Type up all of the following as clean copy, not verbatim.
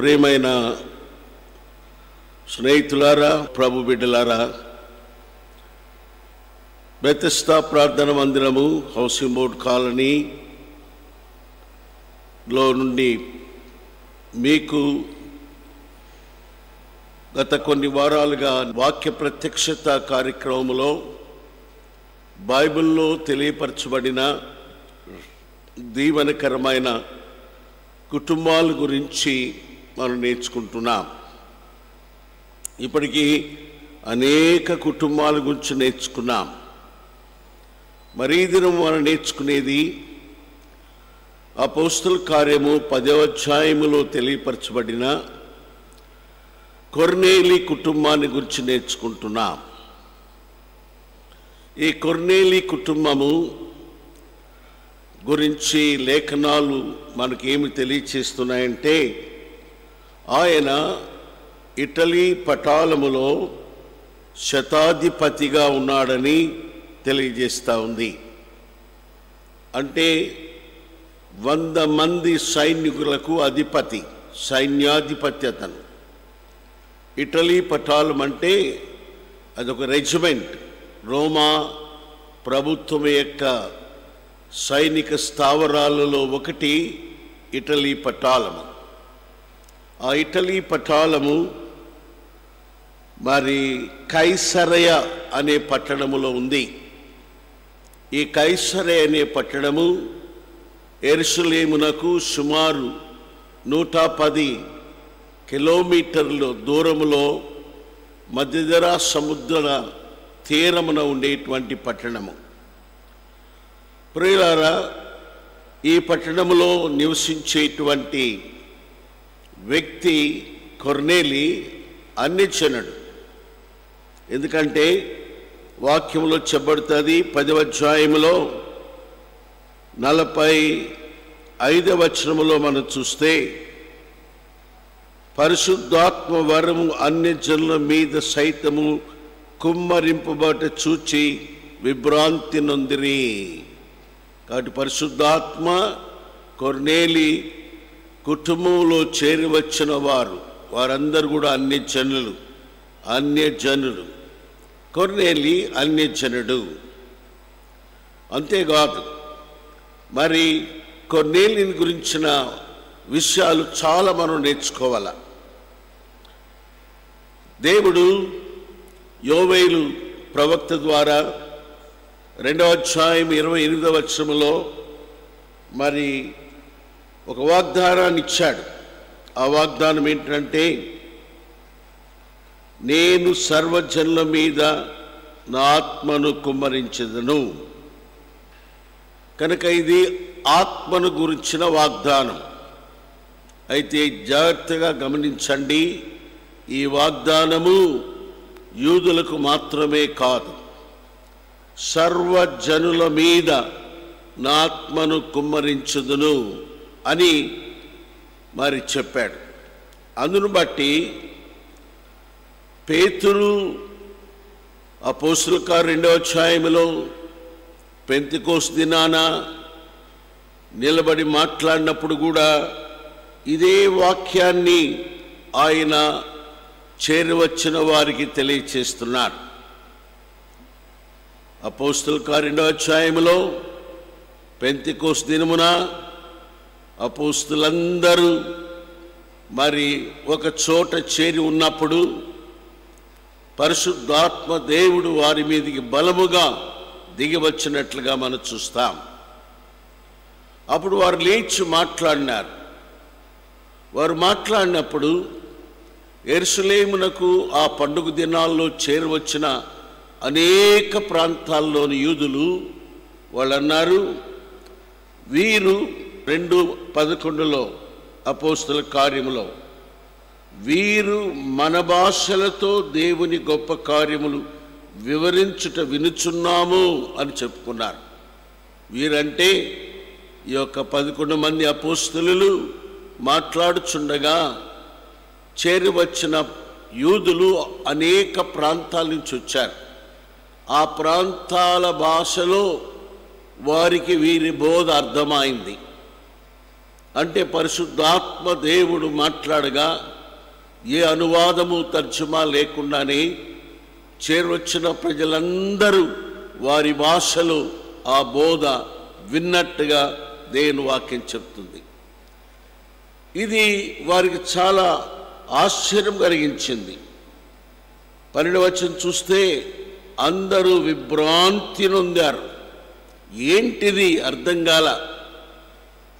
ప్రియమైన స్నేహితులారా, ప్రభు బిడ్డలారా, బెతెస్దా ప్రార్థన మందిరము హౌసింగ్ బోర్డ్ కాలనీలో నుండి మీకు గత కొన్ని వారాలుగా వాక్య ప్రత్యక్షత కార్యక్రమంలో బైబిల్లో తెలియపరచబడిన దీవెనకరమైన కుటుంబాల గురించి మనం నేర్చుకుంటున్నాం. ఇప్పటికీ అనేక కుటుంబాల గురించి నేర్చుకున్నాం. మరి ఈ దినం మనం నేర్చుకునేది అపోస్తల కార్యము 10వ అధ్యాయములో తెలియపరచబడిన కొర్నేలి కుటుంబాన్ని గురించి నేర్చుకుంటున్నాం. ఈ కొర్నేలి కుటుంబము గురించి లేఖనాలు మనకేమి తెలియచేస్తున్నాయంటే, ఆయన ఇటలీ పటాలములో శతాధిపతిగా ఉన్నాడని తెలియజేస్తూ ఉంది. అంటే 100 మంది సైనికులకు అధిపతి, సైన్యాధిపతి అతను. ఇటలీ పటాలం అంటే అదొక రెజిమెంట్, రోమా ప్రభుత్వం యొక్క సైనిక స్థావరాలలో ఒకటి ఇటలీ పటాలము. ఆ ఇటలీ పటాలము మరి కైసరయ అనే పట్టణములో ఉంది. ఈ కైసరయ అనే పట్టణము యెరూషలేమునకు సుమారు 110 కిలోమీటర్ల దూరములో మధ్యధరా సముద్ర తీరమున ఉండేటువంటి పట్టణము. ప్రియులారా, ఈ పట్టణంలో నివసించేటువంటి వ్యక్తి కొర్నేలి అన్యజనుడు. ఎందుకంటే వాక్యంలో చెప్పబడుతుంది 10వ అధ్యాయములో 45వ వచనములో మనం చూస్తే, పరిశుద్ధాత్మ వరము అన్యజనుల మీద సైతము కుమ్మరింపబట చూచి విభ్రాంతి నొందిరి. కాబట్టి పరిశుద్ధాత్మ కొర్నేలి కుటుంబంలో చేరి వచ్చిన వారందరూ కూడా అన్యజనులు. కొర్నేలి అన్యజనుడు. అంతేకాదు, మరి కొర్నేలిని గురించిన విషయాలు చాలా మనం నేర్చుకోవాలి. దేవుడు యోవేలు ప్రవక్త ద్వారా 2వ అధ్యాయం 28వ వచనములో మరి ఒక వాగ్దానాన్ని ఇచ్చాడు. ఆ వాగ్దానం ఏంటంటే, నేను సర్వజనుల మీద నా ఆత్మను కుమ్మరించెదను. కనుక ఇది ఆత్మను గురించిన వాగ్దానం. అయితే జాగ్రత్తగా గమనించండి, ఈ వాగ్దానము యూదులకు మాత్రమే కాదు, సర్వజనుల మీద నా ఆత్మను కుమ్మరించుదును అని మరి చెప్పాడు. అందును బట్టి పేతురు అపోస్తలుల కార్యం 2వ అధ్యాయములో పెంతెకోస్తు దినాన నిలబడి మాట్లాడినప్పుడు కూడా ఇదే వాక్యాన్ని ఆయన చేరివచ్చిన వారికి తెలియచేస్తున్నాడు. అపోస్తలుల కార్యం 2వ అధ్యాయములో పెంతెకోస్తు దినమున అపోస్తలులందరూ మరి ఒక చోట చేరి ఉన్నప్పుడు పరిశుద్ధాత్మ దేవుడు వారి మీదకి బలముగా దిగి వచ్చినట్లుగా మనం చూస్తాం. అప్పుడు వారు లేచి మాట్లాడినారు. వారు మాట్లాడినప్పుడు యెరూషలేమునకు ఆ పండుగ దినాల్లో చేరవచ్చిన అనేక ప్రాంతాల్లోని యూదులు వాళ్ళన్నారు, వీరు 2:11 అపోస్తల కార్యములో, వీరు మన భాషలతో దేవుని గొప్ప కార్యములు వివరించుట వినుచున్నాము అని చెప్పుకున్నారు. వీరంటే ఈ యొక్క 11 మంది అపోస్తలులు మాట్లాడుచుండగా చేరి వచ్చిన యూదులు అనేక ప్రాంతాల నుంచి వచ్చారు. ఆ ప్రాంతాల భాషలో వారికి వీరి బోధ అర్థమైంది. అంటే పరిశుద్ధాత్మ దేవుడు మాట్లాడగా ఏ అనువాదము తర్జుమా లేకుండానే చేరొచ్చిన ప్రజలందరూ వారి భాషలో ఆ బోధ విన్నట్టుగా దేవుని వాక్యం చెప్తుంది. ఇది వారికి చాలా ఆశ్చర్యం కలిగించింది. 12వ వచనం చూస్తే అందరూ విభ్రాంతి నొందారు. ఏంటిది అర్థం కాల.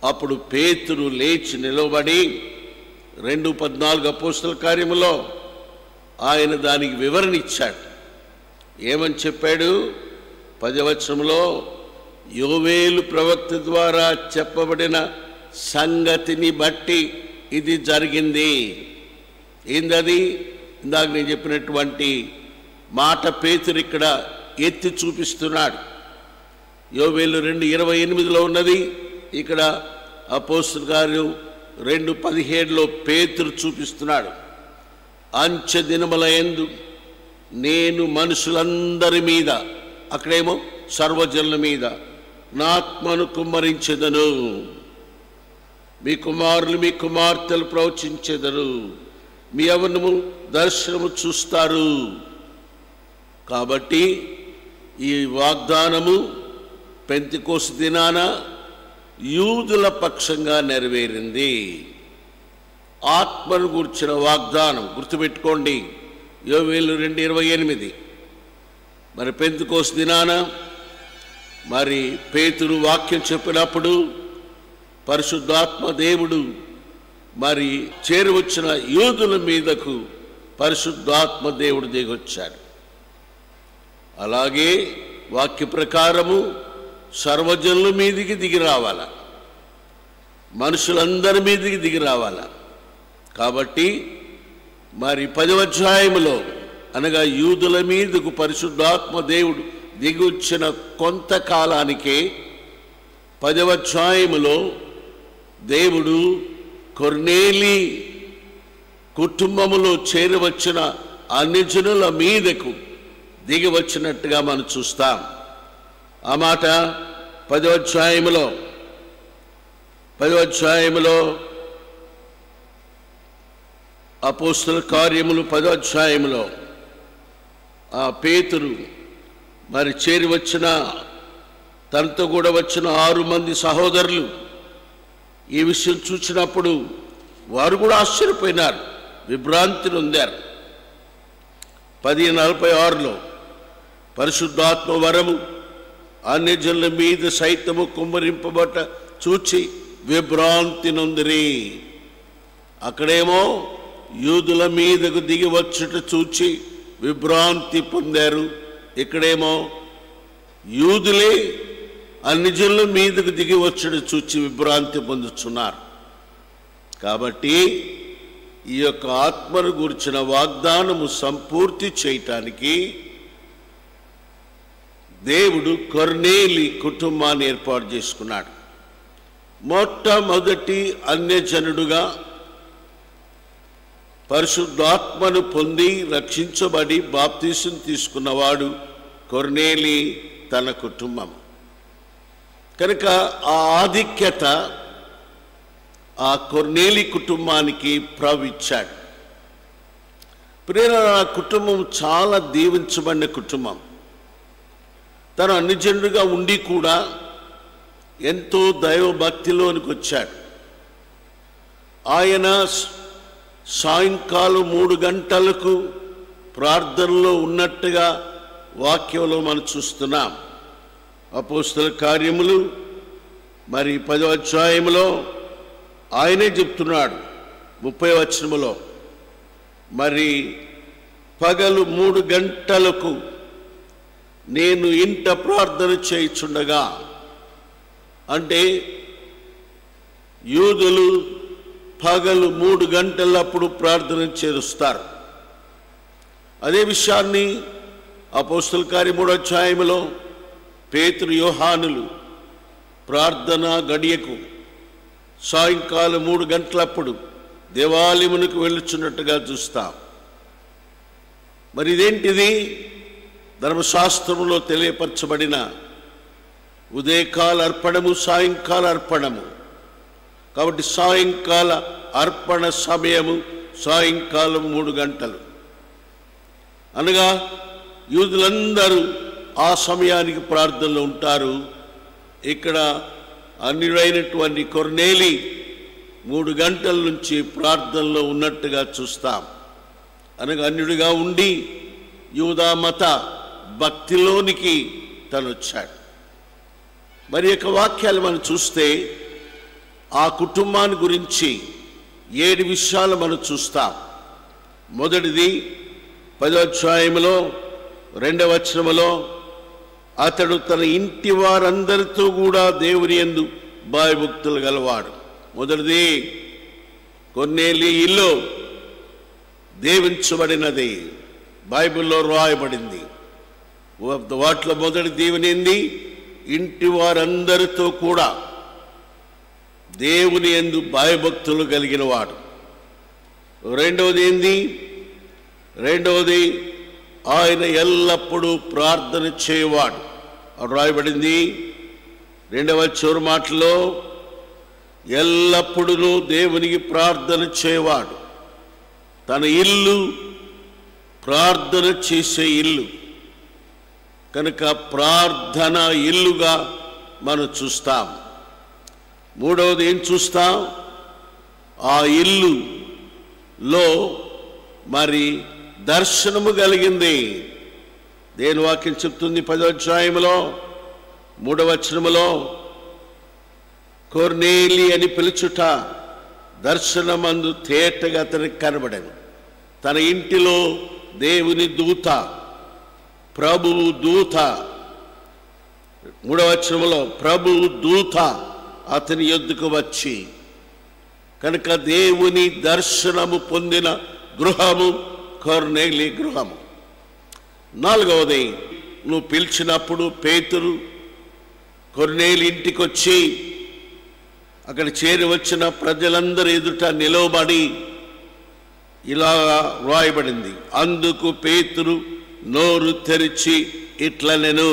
అప్పుడు పేతురు లేచి నిలబడి 2:14 అపోస్తల కార్యములో ఆయన దానికి వివరణ ఇచ్చాడు. ఏమని చెప్పాడు? 10వ వచనంలో యోవేలు ప్రవక్త ద్వారా చెప్పబడిన సంగతిని బట్టి ఇది జరిగింది. ఏందది? ఇందాక నేను చెప్పినటువంటి మాట పేతురు ఇక్కడ ఎత్తి చూపిస్తున్నాడు. యోవేలు 2:28లో ఉన్నది. ఇక్కడ అపోస్తల కార్యం 2:17లో పేతురు చూపిస్తున్నాడు. అంచె దినముల యందు నేను మనుషులందరి మీద, అక్కడేమో సర్వజనుల మీద నా ఆత్మను కుమ్మరించెదను, మీ కుమారులు మీ కుమార్తెలు ప్రవచించెదరు, మీ యవ్వనము దర్శనము చూస్తారు. కాబట్టి ఈ వాగ్దానము పెంతెకోస్తు దినాన యూదుల పక్షంగా నెరవేరింది. ఆత్మను గూర్చిన వాగ్దానం గుర్తుపెట్టుకోండి. యోవేలు 2:28. మరి పెంతెకోస్తు దినాన మరి పేతురు వాక్యం చెప్పినప్పుడు పరిశుద్ధాత్మ దేవుడు మరి చేరువచ్చిన యూదుల మీదకు పరిశుద్ధాత్మ దేవుడు దిగొచ్చాడు. అలాగే వాక్య ప్రకారము సర్వజనుల మీదికి దిగి రావాల, మనుషులందరి మీదికి దిగి రావాల. కాబట్టి మరి 10వ అధ్యాయములో అనగా యూదుల మీదకు పరిశుద్ధాత్మ దేవుడు దిగొచ్చిన కొంతకాలానికే 10వ అధ్యాయములో దేవుడు కొర్నేలి కుటుంబములో చేరవచ్చిన అన్యజనుల మీదకు దిగి వచ్చినట్టుగా మనం చూస్తాం. ఆ మాట 10వ అధ్యాయములో అపోస్తల కార్యములు 10వ అధ్యాయములో ఆ పేతురు మరి చేరి వచ్చిన తనతో కూడా వచ్చిన 6 మంది సహోదరులు ఈ విషయం చూసినప్పుడు వారు కూడా ఆశ్చర్యపోయినారు, విభ్రాంతి నొందారు. 10:46లో పరిశుద్ధాత్మ వరము అన్యజనుల మీద సైతము కుమ్మరింపబట్ట చూచి విభ్రాంతి నొందిరి. అక్కడేమో యూదుల మీదకు దిగి వచ్చుట చూచి విభ్రాంతి పొందారు. ఇక్కడేమో యూదులే అన్యజనుల మీదకు దిగి వచ్చుట చూచి విభ్రాంతి పొందుతున్నారు. కాబట్టి ఈ యొక్క ఆత్మను గురించిన వాగ్దానము సంపూర్తి చేయటానికి దేవుడు కొర్నేలి కుటుంబాన్ని ఏర్పాటు చేసుకున్నాడు. మొట్టమొదటి అన్యజనుడుగా పరిశుద్ధాత్మను పొంది రక్షించబడి బాప్తీసం తీసుకున్నవాడు కొర్నేలి తన కుటుంబం. కనుక ఆ ఆధిక్యత ఆ కొర్నేలి కుటుంబానికి ప్రభు ఇచ్చాడు. ప్రేరణ కుటుంబం చాలా దీవించబడిన కుటుంబం. తను అన్యజనుడిగా ఉండి కూడా ఎంతో దైవభక్తిలోనికి వచ్చాడు. ఆయన సాయంకాలం 3 గంటలకు ప్రార్థనలో ఉన్నట్టుగా వాక్యంలో మనం చూస్తున్నాం. అపోస్తల కార్యములు మరి 10వ అధ్యాయములో ఆయనే చెప్తున్నాడు 30వ వచనములో, మరి పగలు 3 గంటలకు నేను ఇంట ప్రార్థన చేయుచుండగా, అంటే యూదులు పగలు 3 గంటలప్పుడు ప్రార్థన చేరుస్తారు. అదే విషయాన్ని అపోస్తల కార్యం 3వ అధ్యాయములో పేతురు యోహానులు ప్రార్థన గడియకు సాయంకాలం 3 గంటలప్పుడు దేవాలయమునకు వెళ్ళుచున్నట్టుగా చూస్తాం. మరి ఇదేంటిది? ధర్మశాస్త్రంలో తెలియపరచబడిన ఉదయకాల అర్పణము, సాయంకాల అర్పణము కాబట్టి సాయంకాల అర్పణ సమయము సాయంకాలం 3 గంటలు అనగా యూదులందరూ ఆ సమయానికి ప్రార్థనలో ఉంటారు. ఇక్కడ అన్యుడైనటువంటి కొర్నేలి 3 గంటల నుంచి ప్రార్థనలో ఉన్నట్టుగా చూస్తాం. అనగా అన్యుడిగా ఉండి యూదా మత భక్తిలోనికి తను వచ్చాడు. మరి యొక్క వాక్యాలు మనం చూస్తే ఆ కుటుంబాన్ని గురించి 7 విషయాలు మనం చూస్తాం. మొదటిది 10వ అధ్యాయంలో 2వ వచనములో అతడు తన ఇంటి వారందరితో కూడా దేవుని యందు భయభక్తులు గలవాడు. మొదటిది కొర్నేలి ఇల్లు దీవించబడినది, బైబిల్లో రాయబడింది. వాటిలో మొదటి దీవెన ఏంది? ఇంటి వారందరితో కూడా దేవుని యందు భయభక్తులు కలిగిన వాడు. రెండవది ఏంది? రెండవది ఆయన ఎల్లప్పుడూ ప్రార్థన చేయవాడు. రాయబడింది 2వ చివరి మాటలో, ఎల్లప్పుడూ దేవునికి ప్రార్థన చేయవాడు. తన ఇల్లు ప్రార్థన చేసే ఇల్లు కనుక ప్రార్థన ఇల్లుగా మనం చూస్తాం. మూడవది ఏం చూస్తాం? ఆ ఇల్లులో మరి దర్శనము కలిగింది. దేని వాక్యం చెప్తుంది? 10వ అధ్యాయంలో 3వ వచనములో కొర్నేలి అని పిలుచుట దర్శనమందు తేటగా అతనికి కనబడను. తన ఇంటిలో దేవుని దూత, ప్రభువు దూత, 3వ వచనములో ప్రభువు దూత అతని యొద్దకు వచ్చి, కనుక దేవుని దర్శనము పొందిన గృహము కొర్నేలి గృహము. 4వది, నువ్వు పిలిచినప్పుడు పేతురు కొర్నేలి ఇంటికి వచ్చి అక్కడ చేరి వచ్చిన ప్రజలందరూ ఎదుట నిలవబడి ఇలా రాయబడింది, అందుకు పేతురు నోరు తెరిచి ఇట్లనెను.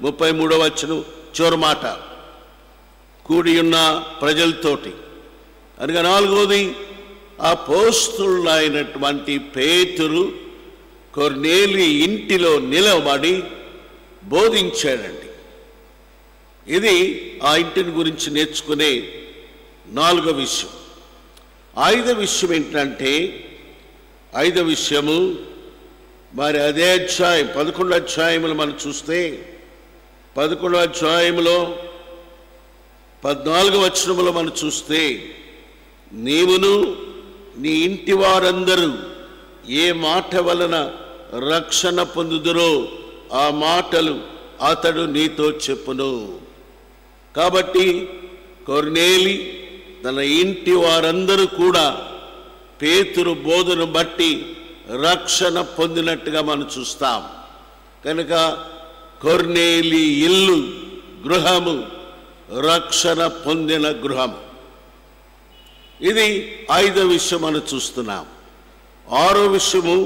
33వ వచనం చివరి మాట, కూడి ఉన్న ప్రజలతోటి. అనగా 4వది, అపోస్తలుడైనటువంటి పేతురు కొర్నేలి ఇంటిలో నిలబడి బోధించాడండి. ఇది ఆ ఇంటిని గురించి నేర్చుకునే 4వ విషయం. 5వ విషయం ఏంటంటే, 5వ విషయము మరి అదే అధ్యాయం 11వ అధ్యాయంలో మనం చూస్తే 11వ అధ్యాయంలో 14వ వచనంలో మనం చూస్తే, నీవును నీ ఇంటి వారందరూ ఏ మాట వలన రక్షణ పొందుదురో ఆ మాటలు అతడు నీతో చెప్పును. కాబట్టి కొర్నేలి తన ఇంటి వారందరూ కూడా పేతురు బోధను బట్టి రక్షణ పొందినట్టుగా మనం చూస్తాం. కనుక కొర్నేలి ఇల్లు గృహము రక్షణ పొందిన గృహము. ఇది 5వ విషయం మనం చూస్తున్నాం. 6వ విషయము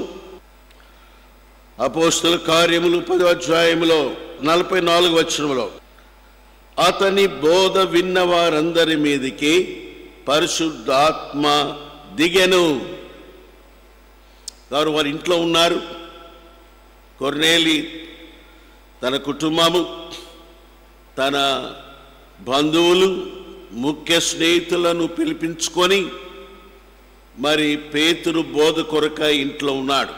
అపోస్తల కార్యములు 10వ అధ్యాయములో 44వ వచనములో, అతని బోధ విన్న వారందరి మీదికి పరిశుద్ధాత్మ దిగెను. వారు వారి ఇంట్లో ఉన్నారు. కొర్నేలి తన కుటుంబము, తన బంధువులు, ముఖ్య స్నేహితులను పిలిపించుకొని మరి పేతురు బోధ కొరక ఇంట్లో ఉన్నాడు.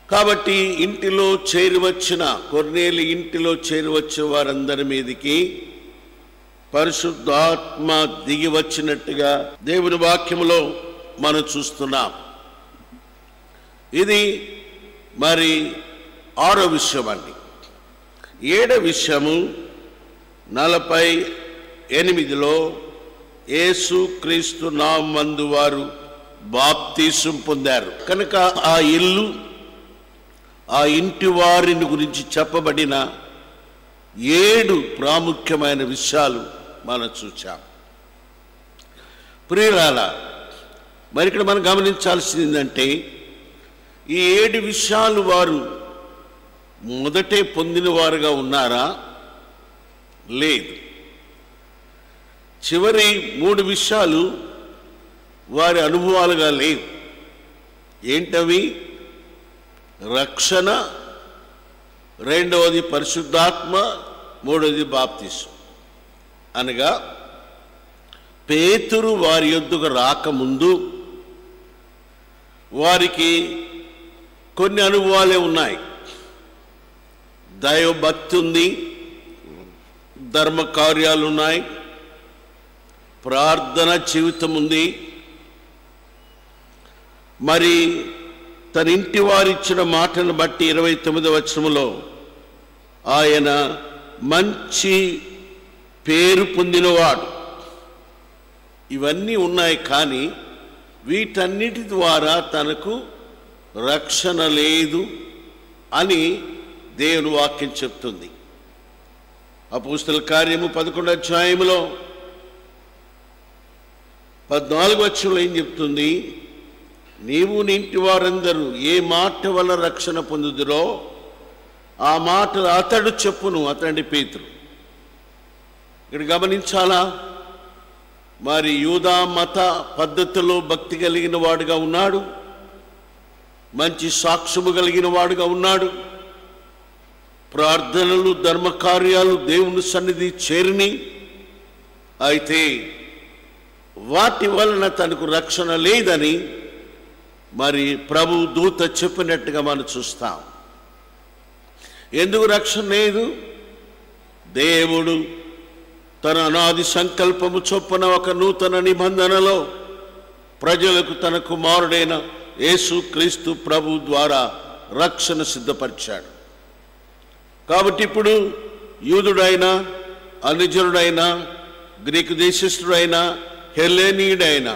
కాబట్టి ఇంటిలో చేరివచ్చిన కొర్నేలి ఇంటిలో చేరివచ్చిన వారందరి మీదకి పరిశుద్ధాత్మ దిగి వచ్చినట్టుగా దేవుని వాక్యములో మనం చూస్తున్నాం. ఇది మరి 6వ విషయం అండి. 7వ విషయము 48లో యేసు క్రీస్తు నామందు వారు బాప్తీసం పొందారు. కనుక ఆ ఇల్లు, ఆ ఇంటి వారిని గురించి చెప్పబడిన 7 ప్రాముఖ్యమైన విషయాలు మనం చూచాం. ప్రియులారా, మరి ఇక్కడ మనం గమనించాల్సింది ఏంటంటే, ఈ 7 విషయాలు వారు మొదటే పొందిన వారుగా ఉన్నారా? లేదు. చివరి 3 విషయాలు వారి అనుభవాలుగా లేవు. ఏంటవి? రక్షణ, రెండవది పరిశుద్ధాత్మ, మూడవది బాప్తిసం. అనగా పేతురు వారి యొద్దకు రాకముందు వారికి కొన్ని అనుభవాలే ఉన్నాయి. దైవభక్తి ఉంది, ధర్మ కార్యాలు ఉన్నాయి, ప్రార్థన జీవితం ఉంది. మరి తన ఇంటి వారిచ్చిన మాటను బట్టి 29వ వచనంలో ఆయన మంచి పేరు పొందినవాడు. ఇవన్నీ ఉన్నాయి, కానీ వీటన్నిటి ద్వారా తనకు రక్షణ లేదు అని దేవుని వాక్యం చెప్తుంది. అపోస్తలుల కార్యము 11వ అధ్యాయంలో 14వ వచనంలో ఏం చెప్తుంది? నీవు నీ ఇంటి వారందరూ ఏ మాట వల్ల రక్షణ పొందుదురో ఆ మాటలు అతడు చెప్పును. అతడి పేతురు. ఇక్కడ గమనించాలా? మరి యూదా మత పద్ధతిలో భక్తి కలిగిన వాడుగా ఉన్నాడు, మంచి సాక్ష్యము కలిగిన వాడుగా ఉన్నాడు, ప్రార్థనలు ధర్మకార్యాలు దేవుని సన్నిధి చేరిని. అయితే వాటి వలన తనకు రక్షణ లేదని మరి ప్రభు దూత చెప్పినట్టుగా మనం చూస్తాం. ఎందుకు రక్షణ లేదు? దేవుడు తన అనాది సంకల్పము చొప్పున ఒక నూతన నిబంధనలో ప్రజలకు తన కుమారుడైన యేసు క్రీస్తు ప్రభు ద్వారా రక్షణ సిద్ధపరిచాడు. కాబట్టి ఇప్పుడు యూదుడైనా, అన్యజనుడైనా, గ్రీకు దేశస్థుడైనా, హెలెనీయుడైనా,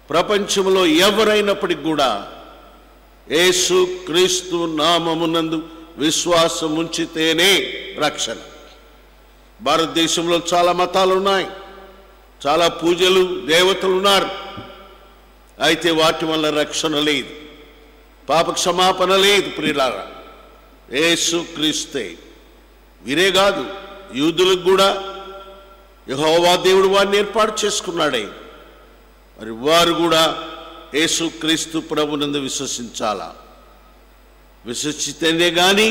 ప్రపంచంలో ఎవరైనప్పటికి కూడా యేసు క్రీస్తు నామమునందు విశ్వాసం ఉంచితేనే రక్షణ. భారతదేశంలో చాలా మతాలు ఉన్నాయి, చాలా పూజలు, దేవతలు ఉన్నారు. అయితే వాటి వల్ల రక్షణ లేదు, పాప క్షమాపణ లేదు. ప్రియులారా, యేసు క్రీస్తే. వీరే కాదు, యూదులకు కూడా యెహోవా దేవుడు వారిని ఏర్పాటు చేసుకున్నాడే. మరి వారు కూడా యేసు క్రీస్తు ప్రభునందు విశ్వసించాలా. విశ్వసిస్తేనే కానీ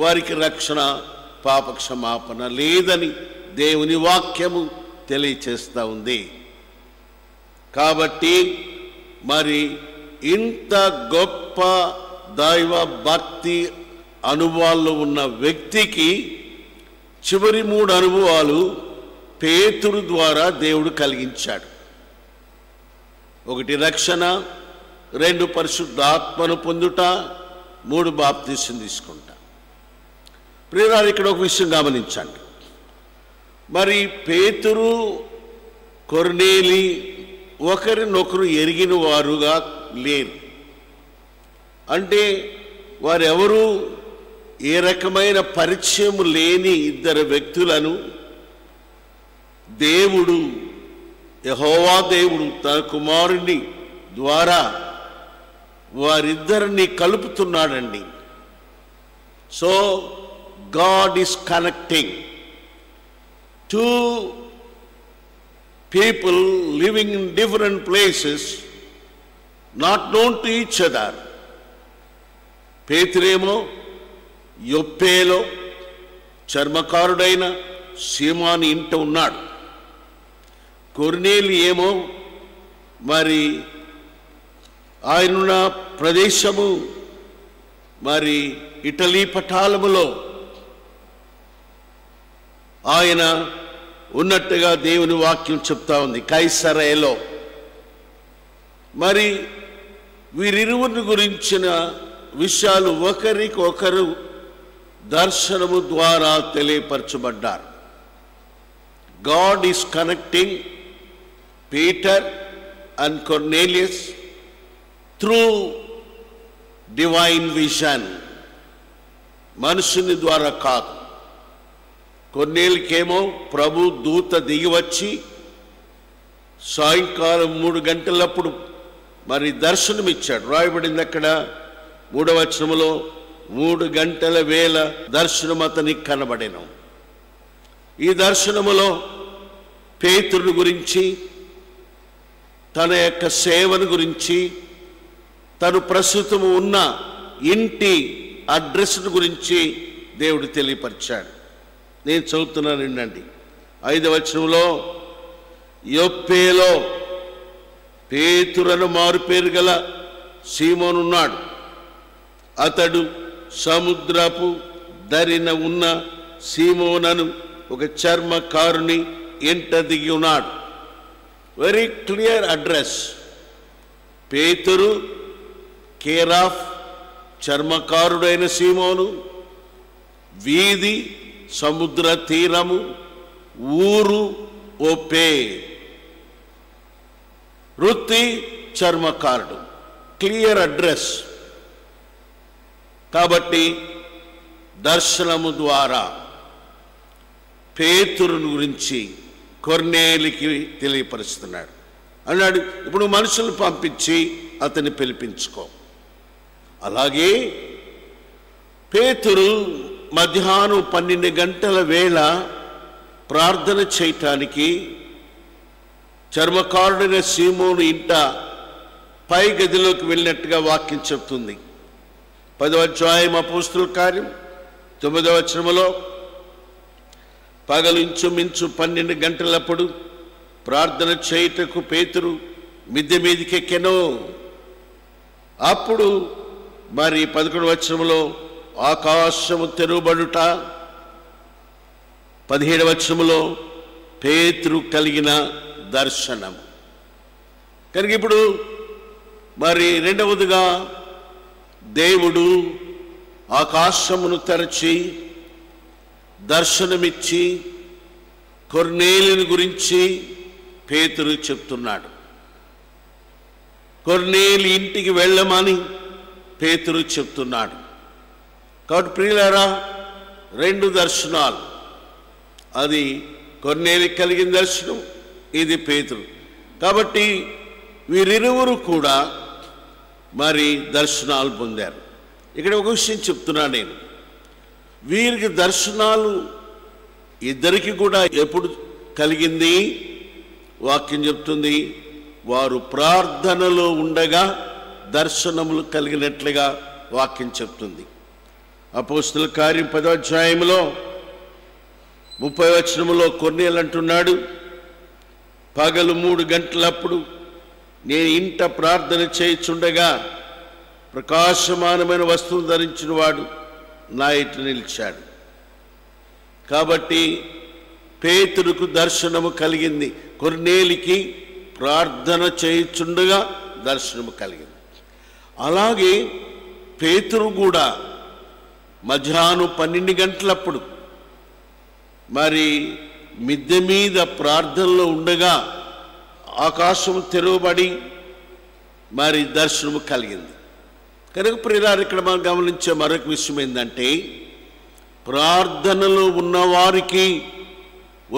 వారికి రక్షణ, పాప క్షమాపణ లేదని దేవుని వాక్యము తెలియచేస్తూ ఉంది. కాబట్టి మరి ఇంత గొప్ప దైవ భక్తి అనుభవాల్లో ఉన్న వ్యక్తికి చివరి 3 అనుభవాలు పేతురు ద్వారా దేవుడు కలిగించాడు. 1 రక్షణ, 2 పరిశుద్ధాత్మను పొందుట, 3 బాప్తిసం తీసుకుంటా. ప్రియులారా, ఇక్కడ ఒక విషయం గమనించండి. మరి పేతురు, కొర్నేలి ఒకరినొకరు ఎరిగిన వారుగా లేరు. అంటే వారెవరు ఏ రకమైన పరిచయం లేని 2 వ్యక్తులను దేవుడు, యెహోవా దేవుడు తన కుమారుని ద్వారా వారిద్దరిని కలుపుతున్నాడండి. So God is connecting 2 people living in different places, not known to each other. పేతురేమో యొప్పేలో చర్మకారుడైన సీమోను ఇంట ఉన్నాడు. కొర్నేలి ఏమో మరి ఆయనున్న ప్రదేశము మరి ఇటలీ పటాలములో ఆయన ఉన్నట్టుగా దేవుని వాక్యం చెప్తా ఉంది, కైసరయలో. మరి వీరిరువురిని గురించిన విషయాలు ఒకరికొకరు దర్శనము ద్వారా తెలియపరచబడ్డారు. God is connecting Peter and Cornelius through divine vision, మనుషుని ద్వారా కాదు. కొర్నేలికేమో ప్రభు దూత దిగి వచ్చి సాయంకాలం 3 గంటలప్పుడు మరి దర్శనమిచ్చాడు. రాయబడింది అక్కడ 3వ వచనములో 3 గంటల వేళ దర్శనం అతనికి కనబడెను. ఈ దర్శనములో పేతురుని గురించి, తన యొక్క సేవను గురించి, తను ప్రస్తుతం ఉన్న ఇంటి అడ్రస్ను గురించి దేవుడు తెలియపరిచాడు. నేను చదువుతున్నాను వినండి. 5వ వచనంలో, యొప్పేలో పేతురను మారుపేరు గల సీమోనున్నాడు. అతడు సముద్రపు దరిన ఉన్న సీమోనను ఒక చర్మకారుని ఇంట దిగి ఉన్నాడు. Very clear address. పేతురు కేర్ ఆఫ్ చర్మకారుడైన సీమోను, వీధి సముద్ర తీరము, ఊరు ఒప్పే, వృత్తి చర్మకారుడు. Clear address. కాబట్టి దర్శనము ద్వారా పేతురుని గురించి కొర్నేలికి తెలియపరుస్తున్నాడు. అన్నాడు, ఇప్పుడు మనుషులు పంపించి అతన్ని పిలిపించుకో. అలాగే పేతురు మధ్యాహ్నం 12 గంటల వేళ ప్రార్థన చేయటానికి చర్మకారుడైన సీమోను ఇంట పై గదిలోకి వెళ్ళినట్టుగా వాక్యం చెప్తుంది. 10వ అధ్యాయం అపోస్తుల కార్యం 9వ వచనములో, పగలు ఇంచుమించు 12 గంటలప్పుడు ప్రార్థన చేయుటకు పేతురు మిద్దె మీదికి ఎక్కెను. అప్పుడు మరి 11వ వచనములో ఆకాశము తెరువబడుట, 17వ వచనములో పేతురు కలిగిన దర్శనము. కనుక ఇప్పుడు మరి రెండవదిగా దేవుడు ఆకాశమును తెరచి దర్శనమిచ్చి కొర్నేలిని గురించి పేతురు చెప్తున్నాడు. కొర్నేలి ఇంటికి వెళ్ళమని పేతురు చెప్తున్నాడు. కాబట్టి ప్రియులారా, 2 దర్శనాలు. అది కొర్నేలి కలిగిన దర్శనం, ఇది పేతురు. కాబట్టి వీరిరువురు కూడా మరి దర్శనాలు పొందారు. ఇక్కడ ఒక విషయం చెప్తున్నాను నేను. వీరికి దర్శనాలు ఇద్దరికి కూడా ఎప్పుడు కలిగింది? వాక్యం చెప్తుంది, వారు ప్రార్థనలో ఉండగా దర్శనములు కలిగినట్లుగా వాక్యం చెప్తుంది. అపోస్తుల కార్యం 10వ అధ్యాయంలో 30వ వచనములో కొర్నేలు అంటున్నాడు, పగలు 3 గంటలప్పుడు నేను ఇంట ప్రార్థన చేయుచుండగా ప్రకాశమానమైన వస్తువును ధరించిన వాడు నా ఎదుట నిలిచాడు. కాబట్టి పేతురుకు దర్శనము కలిగింది, కొర్నేలికి ప్రార్థన చేయుచుండగా దర్శనము కలిగింది. అలాగే పేతురు కూడా మధ్యాహ్నం 12 గంటలప్పుడు మరి మిద్దె మీద ప్రార్థనలో ఉండగా ఆకాశం తెరవబడి మరి దర్శనము కలిగింది. కనుక ప్రియులారా, ఇక్కడ మనం గమనించే మరొక విషయం ఏంటంటే, ప్రార్థనలో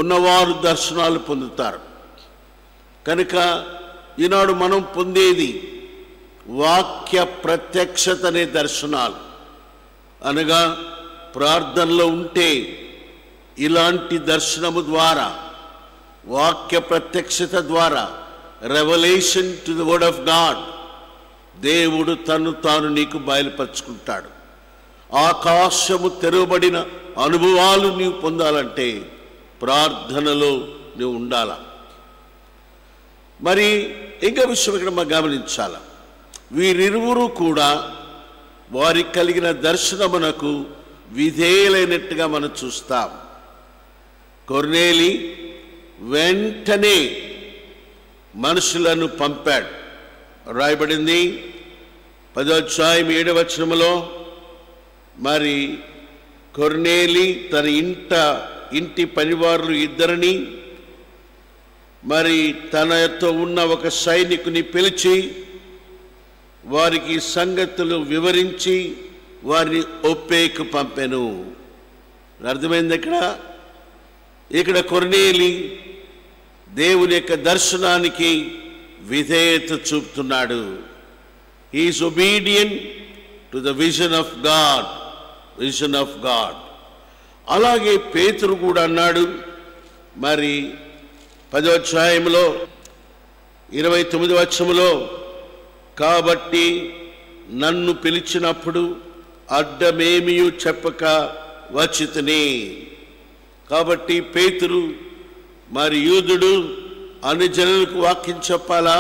ఉన్నవారు దర్శనాలు పొందుతారు. కనుక ఈనాడు మనం పొందేది వాక్య ప్రత్యక్షత అనే దర్శనాలు. అనగా ప్రార్థనలో ఉంటే ఇలాంటి దర్శనము ద్వారా, వాక్య ప్రత్యక్షత ద్వారా, revolution to the word of God, దేవుడు తను తాను నీకు బయలుపరుచుకుంటాడు. ఆకాశము తెరవబడిన అనుభవాలు నీవు పొందాలంటే ప్రార్థనలో నువ్వు ఉండాల. మరి ఇంకా విషయం ఇక్కడ మనం గమనించాల, వీరిరువురు కూడా వారికి కలిగిన దర్శనమునకు విధేయులైనట్టుగా మనం చూస్తాం. కొర్నేలి వెంటనే మనుషులను పంపాడు. రాయబడింది 10వ అధ్యాయం 7వ వచనములో, మరి కొర్నేలి తన ఇంటి పనివారులు 2 మరి తనతో ఉన్న ఒక సైనికుని పిలిచి వారికి సంగతులు వివరించి వారిని ఒప్పేకు పంపెను. అర్థమైంది? ఇక్కడ కొర్నేలి దేవుని యొక్క దర్శనానికి విధేయత చూపుతున్నాడు. He is obedient to the vision of God. అలాగే పేతురు కూడా అన్నాడు, మరి 10వ అధ్యాయంలో 29వ వచనములో, కాబట్టి నన్ను పిలిచినప్పుడు అడ్డమేమియు చెప్పక వచ్చితిని. కాబట్టి పేతురు మరి యూదుడు అన్ని జనులకు వాక్యం చెప్పాలా,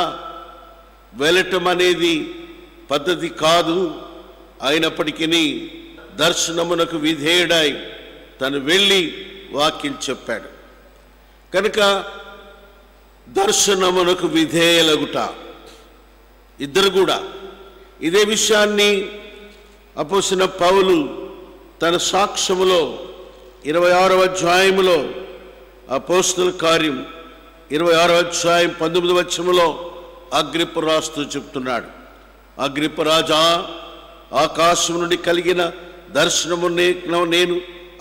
వెళ్ళటం అనేది పద్ధతి కాదు. అయినప్పటికీ దర్శనమునకు విధేయుడై తను వెళ్ళి వాక్యం చెప్పాడు. కనుక దర్శనమునకు విధేయులగుట, ఇద్దరు కూడా ఇదే విషయాన్ని అపోస్తలుడైన పౌలు తన సాక్ష్యములో 26వ అధ్యాయములో, అపోస్తలుల కార్యం 26వ అధ్యాయం 19వ వచనములో అగ్రిప్ప రాస్తూ చెప్తున్నాడు, అగ్రిప్ప రాజా, ఆకాశం నుండి కలిగిన దర్శనము నేను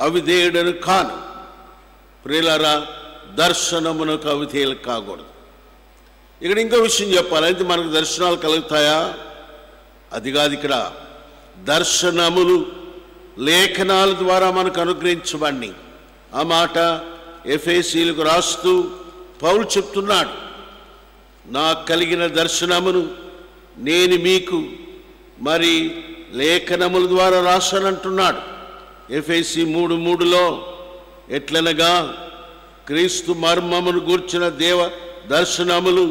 అవిధేయుడను కాను. ప్రియులారా, దర్శనమునకు అవిధేయులు కాకూడదు. ఇక్కడ ఇంకో విషయం చెప్పాలి, అయితే మనకు దర్శనాలు కలుగుతాయా? అది కాదు. ఇక్కడ దర్శనములు లేఖనాల ద్వారా మనకు అనుగ్రహించబడి, ఆ మాట ఎఫెసీయులకు రాస్తూ పౌలు చెప్తున్నాడు, నాకు కలిగిన దర్శనమును నేను మీకు మరి లేఖనముల ద్వారా రాశానంటున్నాడు. ఎఫెసీ 3:3లో, ఎట్లనగా క్రీస్తు మర్మమును గూర్చిన దేవ దర్శనములు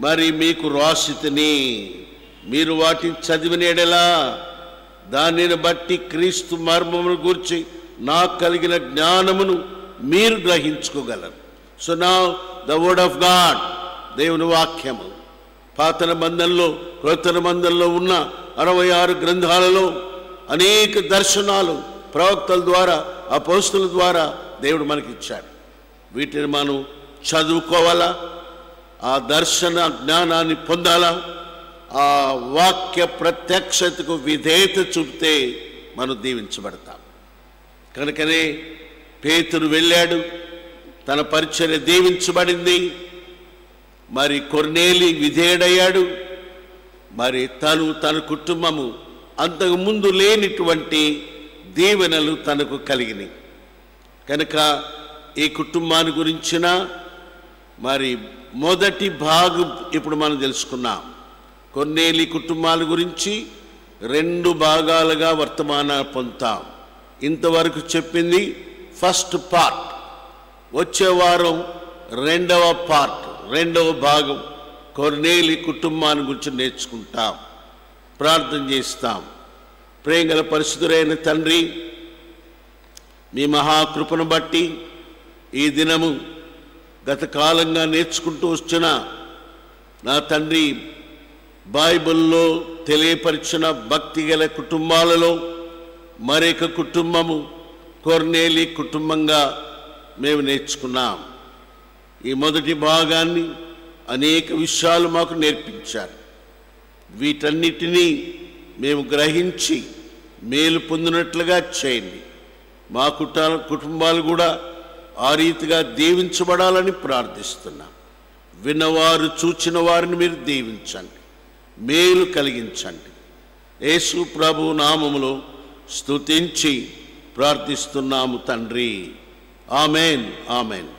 మరి మీకు రాసితిని, మీరు వాటిని చదివిన ఎడలా దానిని బట్టి క్రీస్తు మర్మమును గూర్చి నాకు కలిగిన జ్ఞానమును మీరు గ్రహించుకోగలరు. So now the word of God, దేవుని వాక్యము, పాత నిబంధనలో క్రొత్త నిబంధనలో ఉన్న 66 గ్రంథాలలో అనేక దర్శనాలు ప్రవక్తల ద్వారా, అపోస్తలుల ద్వారా దేవుడు మనకిచ్చాడు. వీటిని మనం చదువుకోవాలా, ఆ దర్శన జ్ఞానాన్ని పొందాలా, ఆ వాక్య ప్రత్యక్షతకు విధేయత చూపితే మనం దీవించబడతాం. కనుకనే పేతురు వెళ్ళాడు, తన పరిచర్య దీవించబడింది. మరి కొర్నేలి విధేయుడయ్యాడు. మరి తన కుటుంబము అంతకు ముందు లేనిటువంటి దీవెనలు తనకు కలిగినాయి. కనుక ఈ కుటుంబాన్ని గురించిన మరి మొదటి భాగం ఇప్పుడు మనం తెలుసుకున్నాం. కొర్నేలి కుటుంబాల గురించి 2 భాగాలుగా వర్తమానాలు పొందుతాం. ఇంతవరకు చెప్పింది ఫస్ట్ పార్ట్. వచ్చే వారం 2వ పార్ట్, 2వ భాగం కొర్నేలి కుటుంబాన్ని గురించి నేర్చుకుంటాం. ప్రార్థన చేస్తాం. ప్రేమగల పరిశుద్ధుడైన తండ్రి, మీ మహాకృపను బట్టి ఈ దినము గత కాలంగా నేర్చుకుంటూ వచ్చిన నా తండ్రి, బైబిల్లో తెలియపరిచిన భక్తి గల కుటుంబాలలో మరొక కుటుంబము కొర్నేలి కుటుంబంగా మేము నేర్చుకున్నాం. ఈ మొదటి భాగాన్ని అనేక విషయాలు మాకు నేర్పించారు. వీటన్నిటినీ మేము గ్రహించి మేలు పొందినట్లుగా చేయండి. మా కుటుంబాలు కూడా ఆ రీతిగా దీవించబడాలని ప్రార్థిస్తున్నాం. విన్నవారు చూచిన వారిని మీరు దీవించండి, మేలు కలిగించండి. యేసు ప్రభు నామములో స్తుతించి ప్రార్థిస్తున్నాము తండ్రి. Amen, amen.